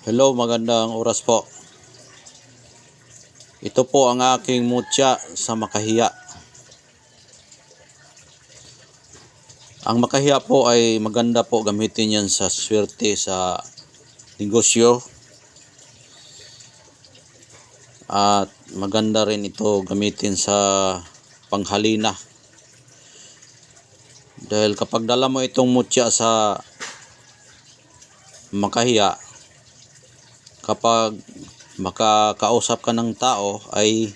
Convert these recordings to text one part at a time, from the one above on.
Hello, magandang oras po. Ito po ang aking mutya sa makahiya. Ang makahiya po ay maganda po gamitin yan sa swerte sa negosyo. At maganda rin ito gamitin sa panghalina. Dahil kapag dala mo itong mutya sa makahiya, kapag makakausap ka ng tao ay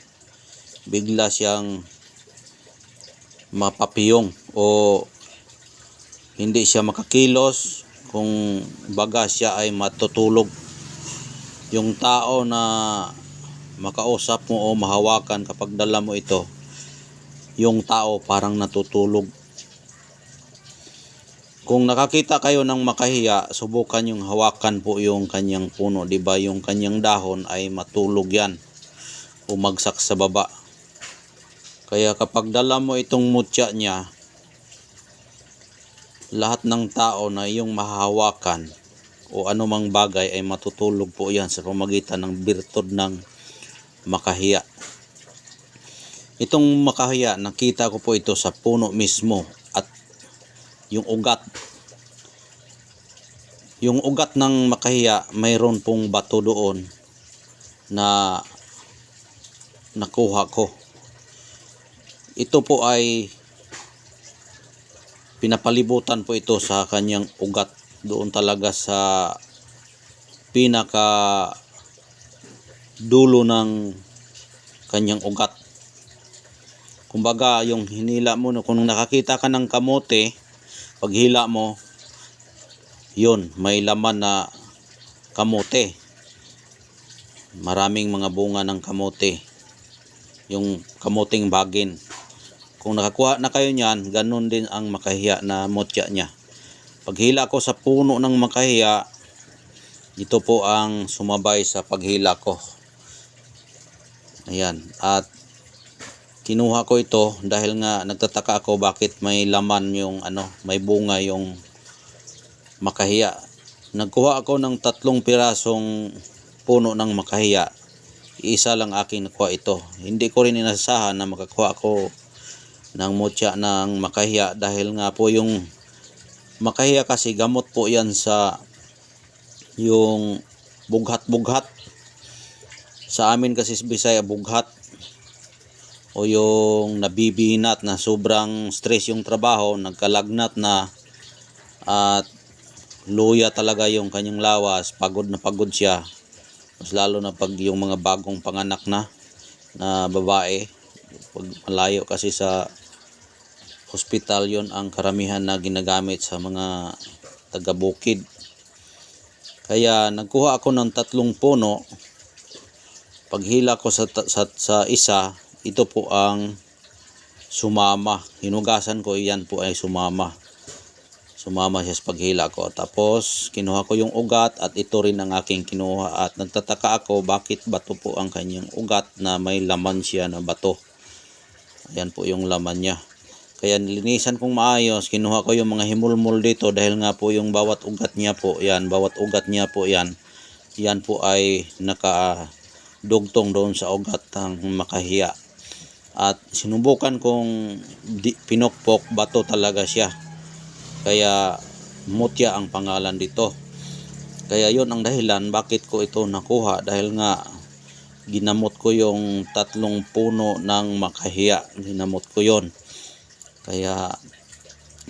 bigla siyang mapapiyong o hindi siya makakilos, kung baga siya ay matutulog. Yung tao na makausap mo o mahawakan kapag dala mo ito, yung tao parang natutulog. Kung nakakita kayo ng makahiya, subukan yung hawakan po yung kanyang puno, di ba? Yung kanyang dahon ay matulog yan, umagsak sa baba. Kaya kapag dala mo itong mutya niya, lahat ng tao na yung mahahawakan o anumang bagay ay matutulog po yan sa pamagitan ng birtud ng makahiya. Itong makahiya, nakita ko po ito sa puno mismo at yung ugat. Yung ugat ng makahiya, mayroon pong bato doon na nakuha ko. Ito po ay pinapalibutan po ito sa kanyang ugat, doon talaga sa pinaka dulo ng kanyang ugat. Kumbaga yung hinila mo, kung nakakita ka ng kamote, pag hila mo, yun, may laman na kamote. Maraming mga bunga ng kamote, yung kamuting bagin. Kung nakakuha na kayo niyan, ganun din ang makahiya na mutya niya. Paghila ko sa puno ng makahiya, ito po ang sumabay sa paghila ko. Ayan, at kinuha ko ito dahil nga nagtataka ako bakit may laman yung may bunga yung makahiya. Nagkuha ako ng 3 pirasong puno ng makahiya. Isa lang aking nakuha ito. Hindi ko rin inasahan na makakuha ako ng mutya ng makahiya dahil nga po yung makahiya kasi gamot po yan sa yung bughat-bughat. Sa amin kasi sa Bisaya, bughat o yung nabibinat na sobrang stress yung trabaho, nagkalagnat na at luya talaga yung kanyang lawas, pagod na pagod siya. Mas lalo na pag yung mga bagong panganak na babae, pag malayo kasi sa hospital, yon ang karamihan na ginagamit sa mga taga-bukid. Kaya nagkuha ako ng 3 puno. Paghila ko sa isa, ito po ang sumama. Hinugasan ko, yan po ay sumama. Sumama siya sa paghila ko. Tapos kinuha ko yung ugat at ito rin ang aking kinuha. At nagtataka ako bakit bato po ang kanyang ugat na may laman siya na bato. Ayan po yung laman niya. Kaya nilinisan kong maayos. Kinuha ko yung mga himulmul dito dahil nga po yung bawat ugat niya po yan. Bawat ugat niya po yan. Yan po ay nakadugtong doon sa ugat ng makahiya. At sinubukan kong pinokpok, bato talaga siya. Kaya mutya ang pangalan dito. Kaya yon ang dahilan bakit ko ito nakuha, dahil nga ginamot ko yung 3 puno ng makahiya. Ginamot ko yon. Kaya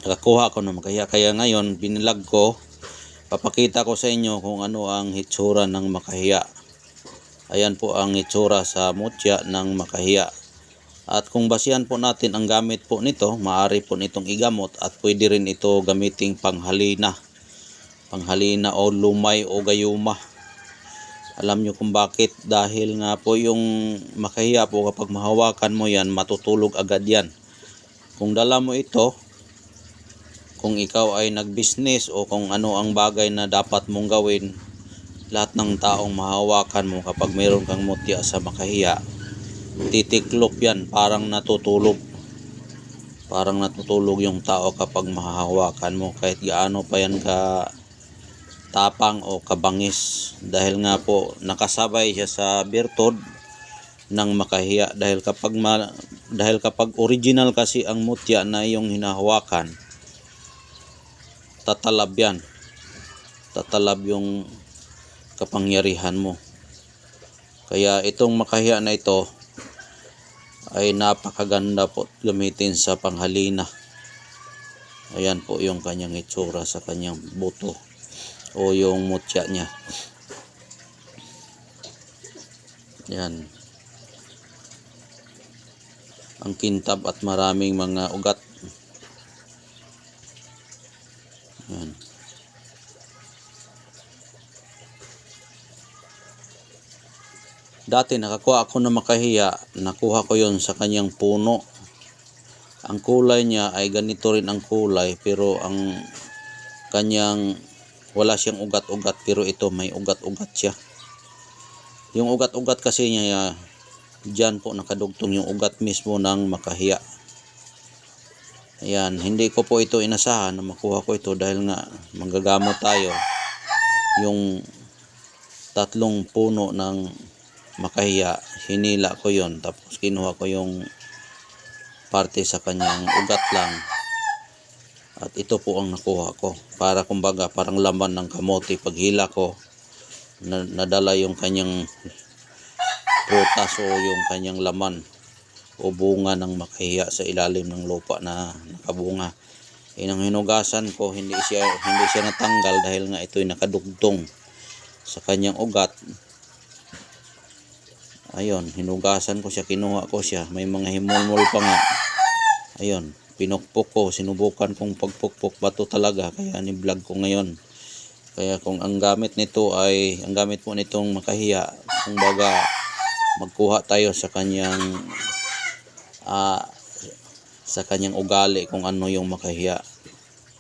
nakakuha ko ng makahiya. Kaya ngayon binilag ko, papakita ko sa inyo kung ano ang hitsura ng makahiya. Ayan po ang hitsura sa mutya ng makahiya. At kung basihan po natin ang gamit po nito, maaari po nitong igamot at pwede rin ito gamiting panghalina. Panghalina o lumay o gayuma. Alam nyo kung bakit? Dahil nga po yung makahiya po, kapag mahawakan mo yan, matutulog agad yan. Kung dala mo ito, kung ikaw ay nag-business o kung ano ang bagay na dapat mong gawin, lahat ng taong mahawakan mo kapag mayroon kang mutya sa makahiya, titiklop yan, parang natutulog. Parang natutulog yung tao kapag mahahawakan mo, kahit gaano pa yan ka tapang o kabangis, dahil nga po nakasabay siya sa birtod ng makahiya. Dahil kapag original kasi ang mutya na iyong hinahawakan, tatalab yan, tatalab yung kapangyarihan mo. Kaya itong makahiya na ito ay napakaganda po gamitin sa panghalina. Ayan po yung kanyang itsura sa kanyang buto o yung mutya niya. Yan. Ang kintab at maraming mga ugat. Yan. Dati nakakuha ako ng makahiya, nakuha ko yon sa kanyang puno. Ang kulay niya ay ganito rin ang kulay, pero ang kanyang wala siyang ugat-ugat, pero ito may ugat-ugat siya. Yung ugat-ugat kasi niya, diyan po nakadugtong yung ugat mismo ng makahiya. Ayan, hindi ko po ito inasahan na makuha ko ito dahil nga manggagamot tayo. Yung 3 puno ng makahiya, hinila ko yon, tapos kinuha ko yung parte sa kanyang ugat lang, at ito po ang nakuha ko, para kumbaga parang laman ng kamote. Paghila ko, nadala yung kanyang prutas o yung kanyang laman o bunga ng makahiya sa ilalim ng lupa na nakabunga. Nang hinugasan ko, hindi siya natanggal dahil nga ito'y nakadugtong sa kanyang ugat. Ayun, hinugasan ko siya, kinuha ko siya, may mga himulmol pa nga. Ayun, pinukpok ko, sinubukan kong pagpukpok, bato talaga, kaya ni-vlog ko ngayon. Kaya kung ang gamit nito ay, ang gamit po nitong makahiya, kumbaga magkuha tayo sa kanyang ugali, kung ano yung makahiya.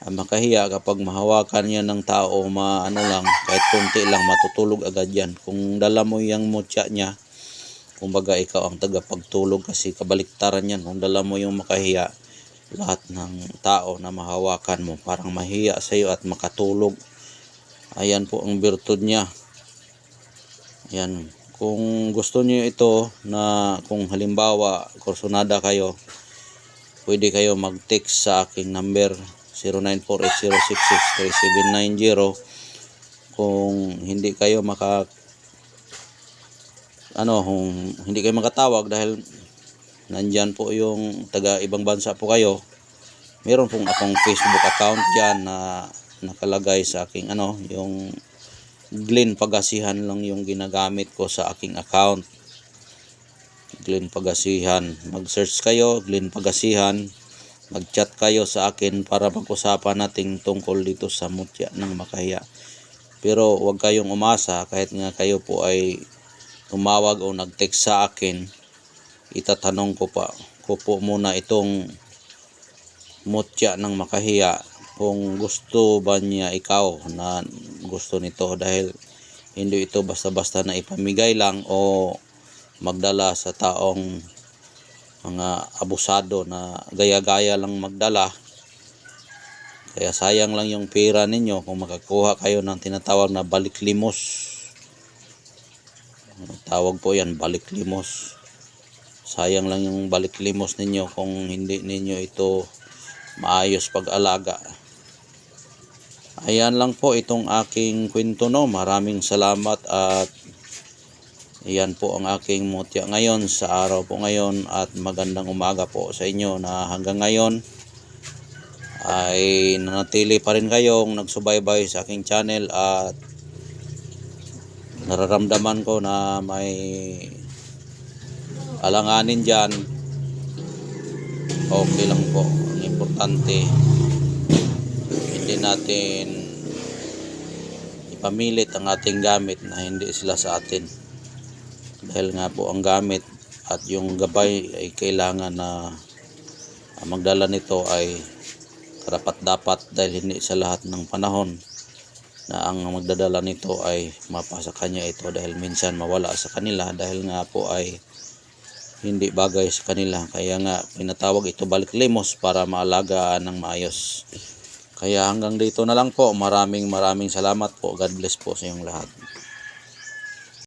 Ang makahiya, kapag mahawakan yan ng tao, kahit konti lang, matutulog agad yan. Kung dala mo yung mutya niya, kumbaga ikaw ang tagapagtulog, kasi kabaliktaran yan. Kung dala mo yung makahiya, lahat ng tao na mahawakan mo parang mahiya sa iyo at makatulog. Ayan po ang birtud niya. Ayan. Kung gusto niyo ito, na kung halimbawa kursunada kayo, pwede kayo mag-text sa aking number 0948066370. Kung hindi kayo hindi kayo makatawag dahil nandyan po yung taga ibang bansa po kayo, meron pong akong Facebook account dyan na nakalagay sa aking yung Glenn Pagasihan lang yung ginagamit ko sa aking account. Glenn Pagasihan, mag-search kayo Glenn Pagasihan, mag-chat kayo sa akin para pag-usapan natin tungkol dito sa mutya ng makahiya. Pero huwag kayong umasa, kahit nga kayo po ay tumawag o nag-text sa akin, itatanong ko po muna itong mutya ng makahiya kung gusto ba niya ikaw na gusto nito, dahil hindi ito basta-basta na ipamigay lang o magdala sa taong mga abusado na gaya-gaya lang magdala. Kaya sayang lang yung pera ninyo kung makakuha kayo ng tinatawag na baliklimos. Tawag po yan, baliklimos. Sayang lang yung baliklimos ninyo kung hindi ninyo ito maayos pag-alaga. Ayan lang po itong aking kwento, no. Maraming salamat, at ayan po ang aking mutya ngayon sa araw po ngayon, at magandang umaga po sa inyo na hanggang ngayon ay nanatili pa rin kayong nagsubaybay sa aking channel, at nararamdaman ko na may alanganin dyan. Okay lang po. Ang importante, hindi natin ipamilit ang ating gamit na hindi sila sa atin. Dahil nga po ang gamit at yung gabay ay kailangan na magdala nito ay karapat-dapat, dahil hindi sa lahat ng panahon na ang magdadala nito ay mapasa kanya ito, dahil minsan mawala sa kanila dahil nga po ay hindi bagay sa kanila. Kaya nga pinatawag ito baliklimos, para maalagaan ng maayos. Kaya hanggang dito na lang po. Maraming salamat po. God bless po sa inyong lahat.